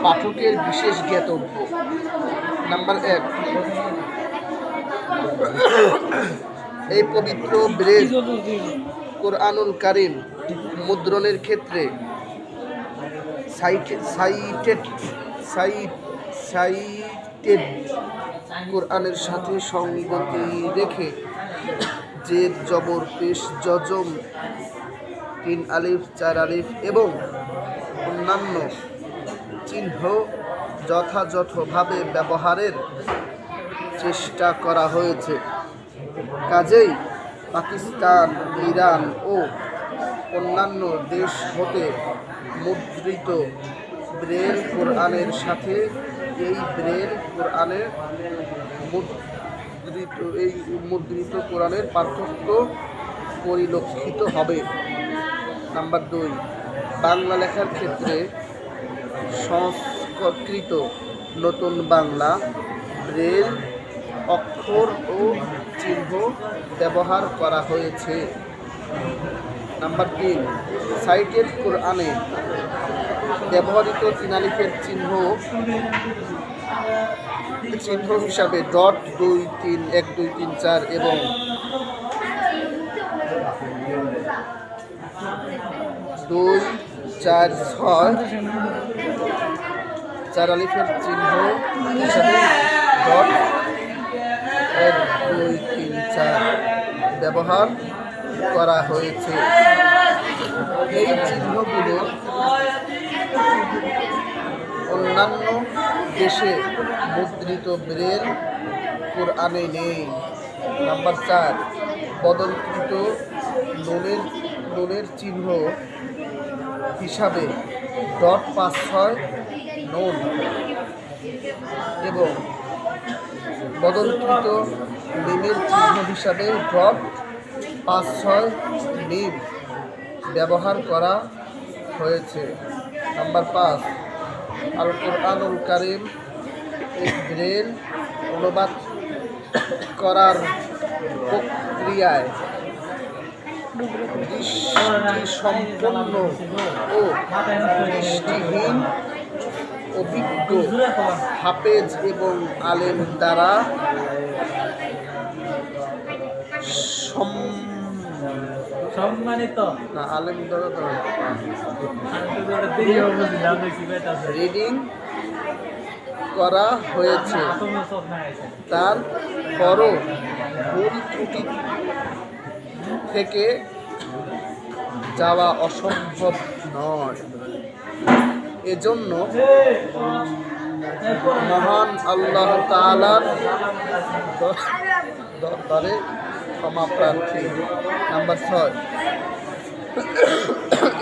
পাঠকের বিশেষ জ্ঞাতব্য। নাম্বার 1, এই পবিত্র ব্রেল কোরআনুল কারীম মুদ্রণের ক্ষেত্রে সাইটেড কোরআনের সাথে সঙ্গতি রেখে জেদ, জবর, পেশ, জজম, 3 আলিফ, 4 আলিফ এবং অন্যান্য চিহ্ন যথাযথভাবে ব্যবহারের চেষ্টা করা হয়েছে। কাজেই পাকিস্তান, ইরান ও অন্যান্য দেশ হতে মুদ্রিত ব্রেল কোরআনের সাথে এই ব্রেল কোরআনের মুদ্রিত কোরআনের পার্থক্য পরিলক্ষিত হবে। নাম্বার 2, বাংলা লেখার ক্ষেত্রে সংস্কৃত নতুন বাংলা ব্রেল অক্ষর ও চিহ্ন ব্যবহার করা হয়েছে। নাম্বার 3, সাইটেড কোরআনে ব্যবহৃত 3 আলিফের চিহ্ন হিসাবে ডট, 2, 3, 1, 2, 3, 4 এবং 2, 4, 6 4 আলিফের চিহ্ন হিসাবে ডট, 1, 2, 3, 4 ব্যবহার করা হয়েছে। এই চিহ্নগুলো অন্যান্য দেশে মুদ্রিত ব্রেল কোরআনে নেই। নাম্বার 4, বদলকৃত নুনের চিহ্ন হিসাবে ডট, 5, 6 নুন এবং বদলকৃত মিমের চিহ্ন হিসাবে ডট, 5, 6 মিম ব্যবহার করা হয়েছে। নাম্বার 5, আল কোরআনুল কারীম ব্রেল অনুবাদ করার প্রক্রিয়ায় দৃষ্টিসম্পন্ন ও দৃষ্টিহীন অভিজ্ঞ হাফেজ এবং আলেম দ্বারা সম্মানিত রিডিং করা হয়েছে। তারপরও ভুল ত্রুটি থেকে যাওয়া অসম্ভব নয়। এজন্য মহান আল্লাহ তাআলার দরবারে ক্ষমা প্রার্থী। নাম্বার 6,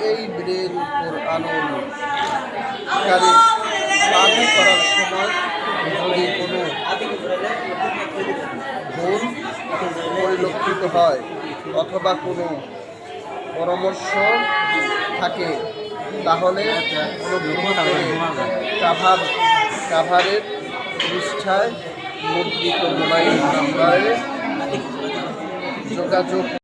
এই ব্রেল কোরআনুল কারীম পাঠ করার সময় যদি কোনো ভুল পরিলক্ষিত হয় অথবা কোনো পরামর্শ থাকে তাহলে কাভারের পৃষ্ঠায় মুদ্রিত মোবাইল নাম্বারে যোগাযোগ